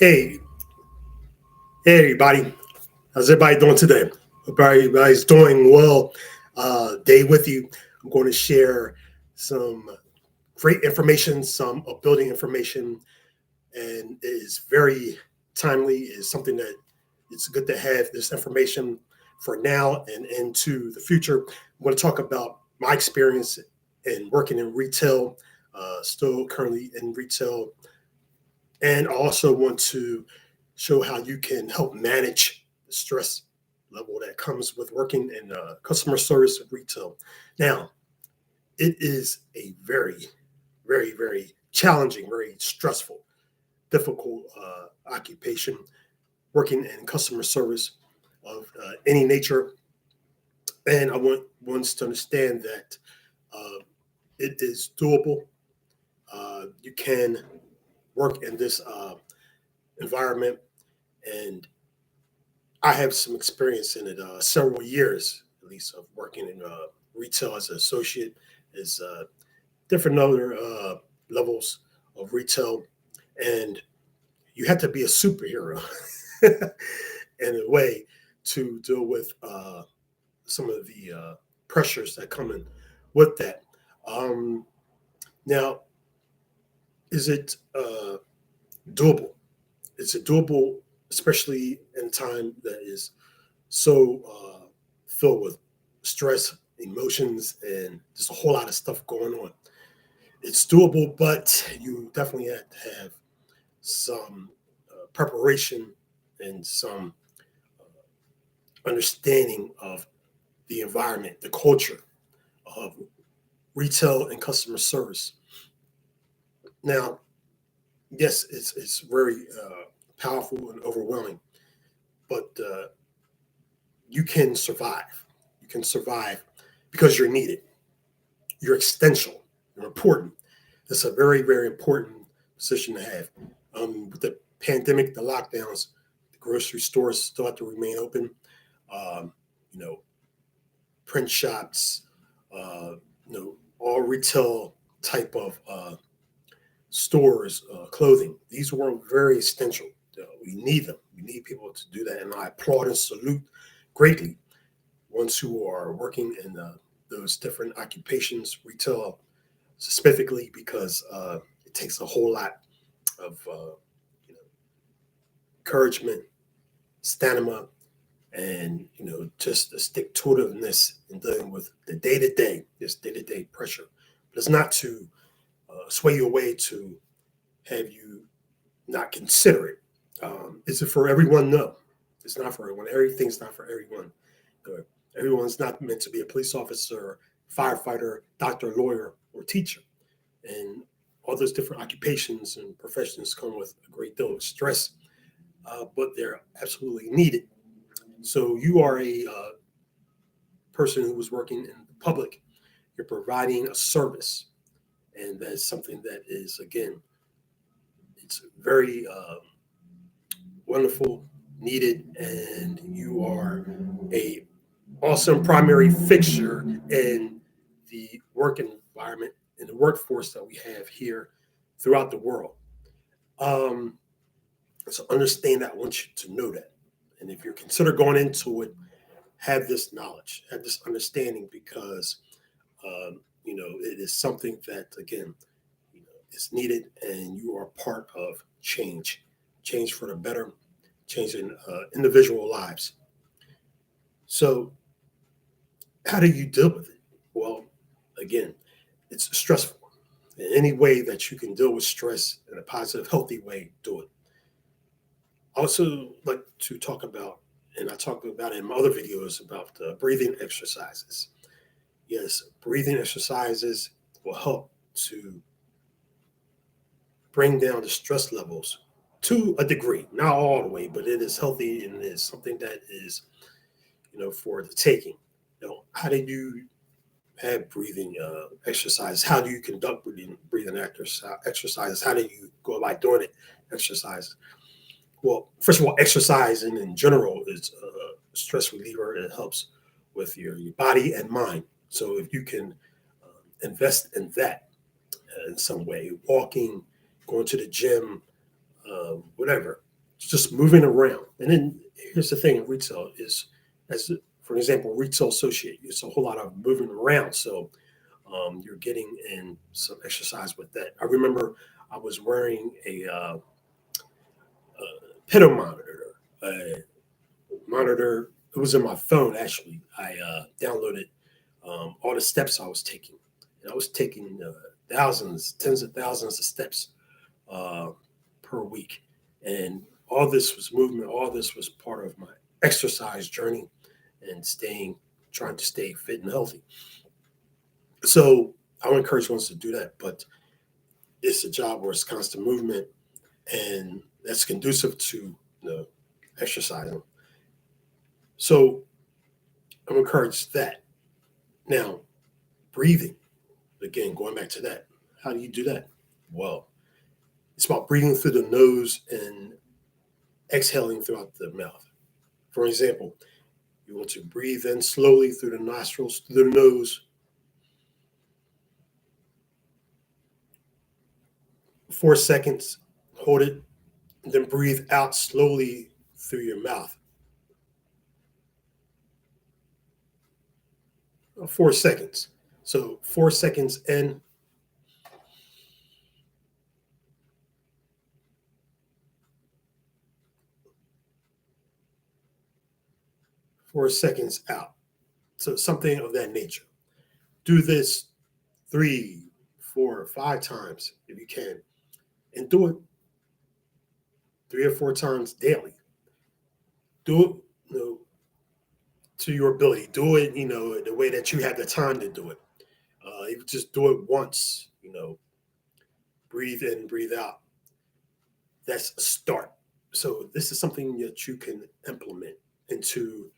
Hey, hey, everybody. How's everybody doing today? Hope everybody's doing well. Day with you. I'm going to share some great information, some upbuilding information, and it is very timely. It's something that it's good to have this information for now and into the future. I'm going to talk about my experience in working in retail, still currently in retail, and I also want to show how you can help manage the stress level that comes with working in customer service and retail. Now, it is a very, very, very challenging, very stressful, difficult occupation working in customer service of any nature. And I want ones to understand that it is doable. You can work in this environment, and I have some experience in it, several years at least of working in retail as an associate, as different other levels of retail, and you have to be a superhero in a way to deal with some of the pressures that come in with that. Um, Now, is it doable? Is it doable, especially in time that is so filled with stress, emotions, and just a whole lot of stuff going on? It's doable, but you definitely have to have some preparation and some understanding of the environment, the culture of retail and customer service. Now, yes, it's very powerful and overwhelming, but you can survive. You can survive because you're needed. You're essential. You're important. That's a very, very important position to have. With the pandemic, the lockdowns, the grocery stores still have to remain open. Um, you know, print shops, all retail type of stores, clothing. These were very essential. We need them. We need people to do that, and I applaud and salute greatly ones who are working in those different occupations, retail specifically, because it takes a whole lot of you know, encouragement, stamina, and just the stick to itiveness in dealing with the day to day, this day to day pressure. But it's not to sway you away to have you not consider it. Is it for everyone? No, it's not for everyone. Everything's not for everyone. Everyone's not meant to be a police officer, firefighter, doctor, lawyer, or teacher. And all those different occupations and professions come with a great deal of stress, but they're absolutely needed. So you are a person who was working in the public. You're providing a service, and that's something that is, again, it's very wonderful, needed, and you are a awesome primary fixture in the work environment, in the workforce that we have here throughout the world. Um, so understand that. I want you to know that. And if you're consider going into it, have this knowledge, have this understanding, because it is something that, again, is needed, and you are part of change for the better, changing individual lives. So, how do you deal with it? Well, again, it's stressful. In any way that you can deal with stress in a positive, healthy way, do it. I also like to talk about, and I talk about it in my other videos, about breathing exercises. Yes, breathing exercises will help to bring down the stress levels to a degree, not all the way, but it is healthy, and it is something that is, for the taking. How do you have breathing exercises? How do you conduct breathing exercises? How do you go about doing it? Exercises. Well, first of all, exercising in general is a stress reliever. It helps with your body and mind. So if you can invest in that in some way, walking, going to the gym, whatever, just moving around. And then here's the thing in retail is, as for example, retail associate, it's a whole lot of moving around. So you're getting in some exercise with that. I remember I was wearing a pedal monitor, a monitor. It was in my phone actually. I downloaded all the steps I was taking, and I was taking thousands, tens of thousands of steps uh, per week, and all this was movement. All this was part of my exercise journey and trying to stay fit and healthy. So I would encourage ones to do that, but it's a job where it's constant movement and that's conducive to exercising. So I'm encouraged that. Now, breathing, again, going back to that, how do you do that? Well, it's about breathing through the nose and exhaling throughout the mouth. For example, you want to breathe in slowly through the nostrils, through the nose, 4 seconds, hold it, and then breathe out slowly through your mouth. 4 seconds. So 4 seconds in, 4 seconds out. So something of that nature. Do this 3, 4, 5 times if you can, and do it 3 or 4 times daily. Do it, to your ability. Do it, the way that you have the time to do it. If you just do it once, breathe in, breathe out. That's a start. So this is something that you can implement into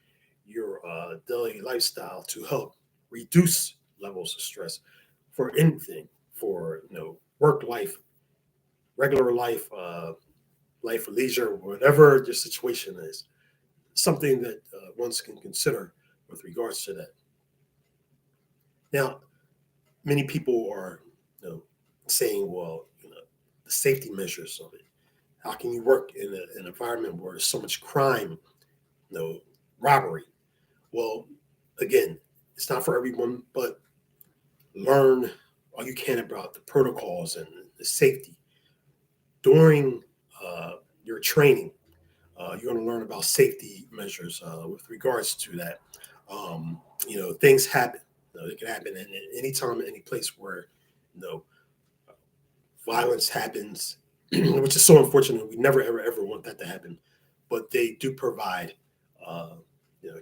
your daily lifestyle to help reduce levels of stress for anything, for work life, regular life, life of leisure, whatever your situation is. Something that ones can consider with regards to that. Now, many people are saying, well, the safety measures of it. How can you work in an environment where there's so much crime, robbery? Well, again, it's not for everyone, but learn all you can about the protocols and the safety. During your training, you're going to learn about safety measures with regards to that. Things happen. It can happen at any time, any place where violence happens, which is so unfortunate. We never, ever, ever want that to happen. But they do provide,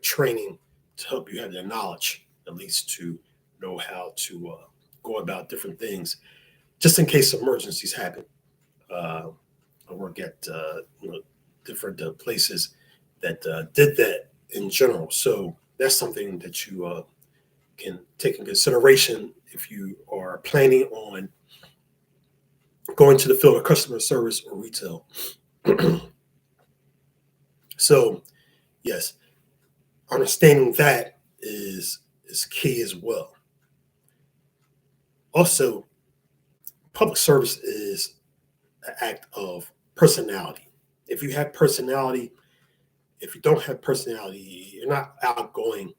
training to help you have the knowledge, at least to know how to go about different things, just in case emergencies happen. I work at different places that did that in general. So that's something that you can take in consideration if you are planning on going to the field of customer service or retail. So, yes, understanding that is key as well. Also, public service is an act of personality. If you have personality, if you don't have personality, you're not outgoing.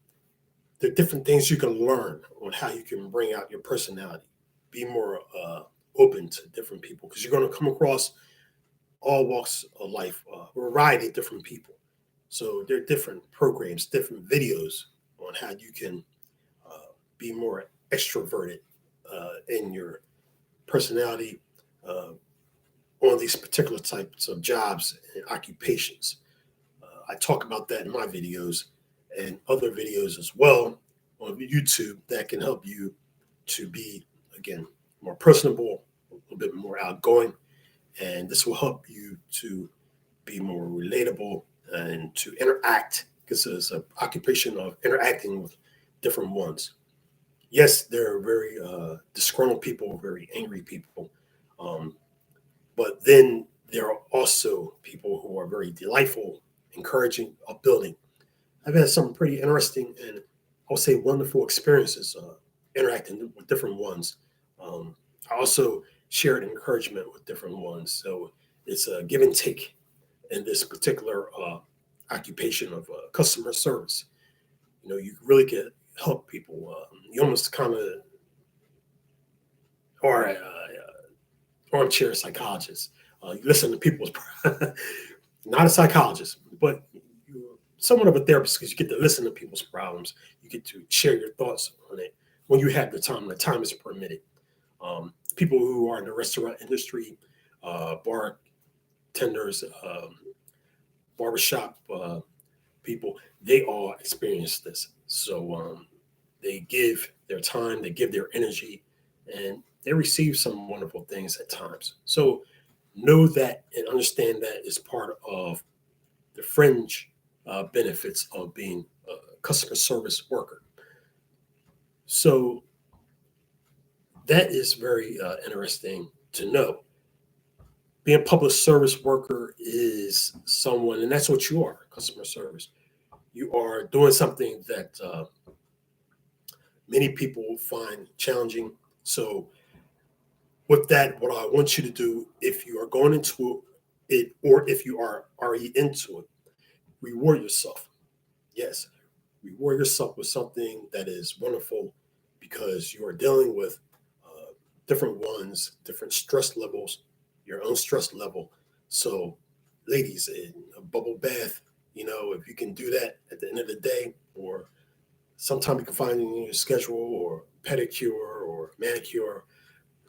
There are different things you can learn on how you can bring out your personality. Be more open to different people because you're going to come across all walks of life, a variety of different people. So there are different programs, different videos on how you can be more extroverted in your personality on these particular types of jobs and occupations. I talk about that in my videos and other videos as well on YouTube that can help you to be, again, more personable, a little bit more outgoing, and this will help you to be more relatable and to interact because it's an occupation of interacting with different ones. Yes, there are very disgruntled people, very angry people, um, but then there are also people who are very delightful, encouraging, upbuilding. I've had some pretty interesting and I would say wonderful experiences interacting with different ones. I also shared encouragement with different ones. So it's a give and take in this particular occupation of customer service. You really can help people. You almost kind of are armchair psychologist. You listen to people's, not a psychologist, but you're somewhat of a therapist because you get to listen to people's problems. You get to share your thoughts on it when you have the time. The time is permitted. People who are in the restaurant industry, bartenders, barbershop people, they all experience this. So they give their time, they give their energy, and they receive some wonderful things at times. So know that and understand that is part of the fringe benefits of being a customer service worker. So that is very interesting to know. Being a public service worker is someone, and that's what you are, customer service. You are doing something that many people find challenging. So, with that, what I want you to do, if you are going into it, or if you are already into it, reward yourself. Yes, reward yourself with something that is wonderful because you are dealing with different ones, different stress levels, your own stress level. So, ladies, in a bubble bath, if you can do that at the end of the day, or sometime you can find in your schedule, or pedicure or manicure,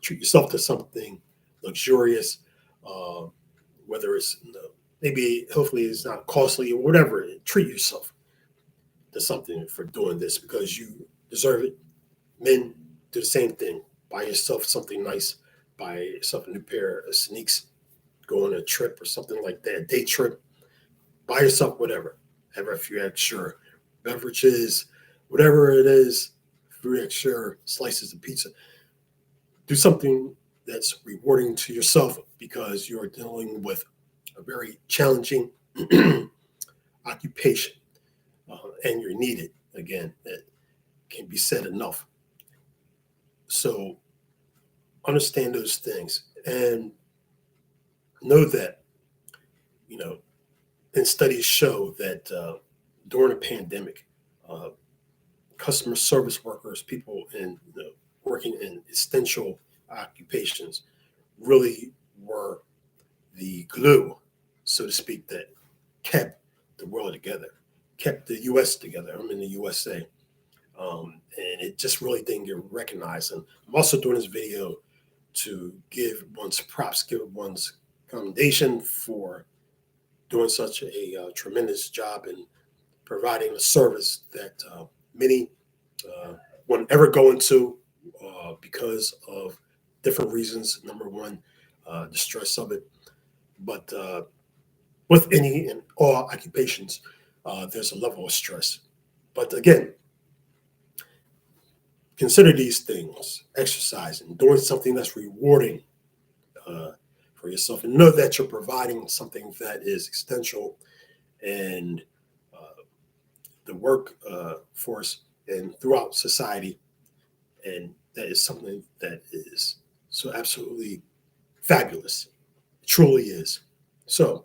treat yourself to something luxurious, uh, whether it's maybe hopefully it's not costly or whatever. Treat yourself to something for doing this because you deserve it. Men do the same thing. Buy yourself something nice. Buy yourself a new pair of sneaks. Go on a trip or something like that. A day trip. Buy yourself whatever. Have a few extra beverages, whatever it is. A few extra slices of pizza. Do something that's rewarding to yourself because you're dealing with a very challenging occupation, and you're needed. Again, it can be said enough. So understand those things and know that, you know, and studies show that during a pandemic, uh, customer service workers, people working in essential occupations, really were the glue, so to speak, that kept the world together, kept the U.S. together. I'm in the USA. And it just really didn't get recognized. And I'm also doing this video to give one's props, give one's commendation for doing such a tremendous job in providing a service that many won't ever go into because of different reasons. Number one, the stress of it. But with any and all occupations, there's a level of stress. But again, consider these things: exercising, doing something that's rewarding for yourself, and know that you're providing something that is essential and the work force and throughout society. And that is something that is so absolutely fabulous. It truly is. So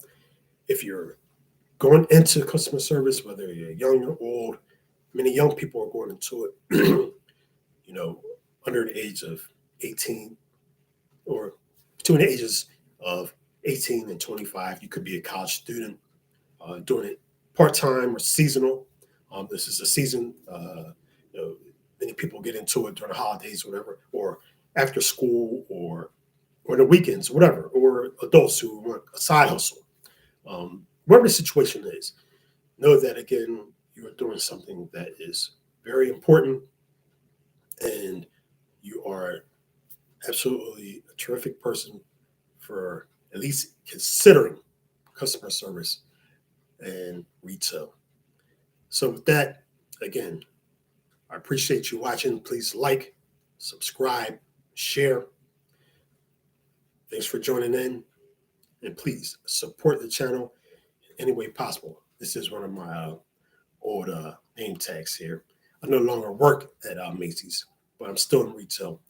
if you're going into customer service, whether you're young or old, many young people are going into it, under the age of 18 or between the ages of 18 and 25. You could be a college student doing it part-time or seasonal. This is a season, many people get into it during the holidays, whatever, or after school or the weekends, whatever, or adults who want a side hustle. Whatever the situation is, know that, again, you are doing something that is very important, and you are absolutely a terrific person for at least considering customer service and retail. So with that, again, I appreciate you watching. Please like, subscribe, share. Thanks for joining in, and please support the channel in any way possible. This is one of my old name tags here. I no longer work at MITCH'S, but I'm still in retail,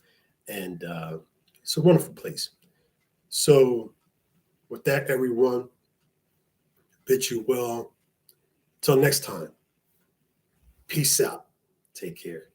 and it's a wonderful place. So with that, everyone, bid you well. Till next time, peace out. Take care.